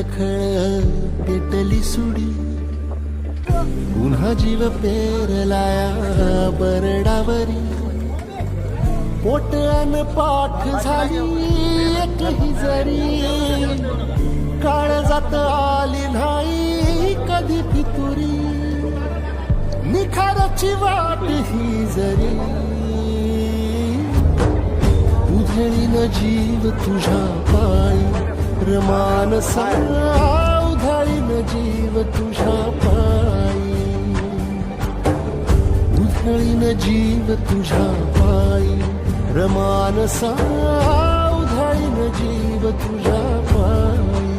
खळ पेटली सुडी, पुन्हा जीव पेरलाया बरडावरी. पोटन पाठ झाली एकही जरी, काळजात आली नाही कधी फितुरी. निखाराची वाट ही जरी, उधळीन जीव तुझ्या पायी रमानसा. उधळीन जीव तुझ्या पायी, उधळीन जीव तुझ्या पायी रमानसा. उधळीन जीव तुझ्या पायी.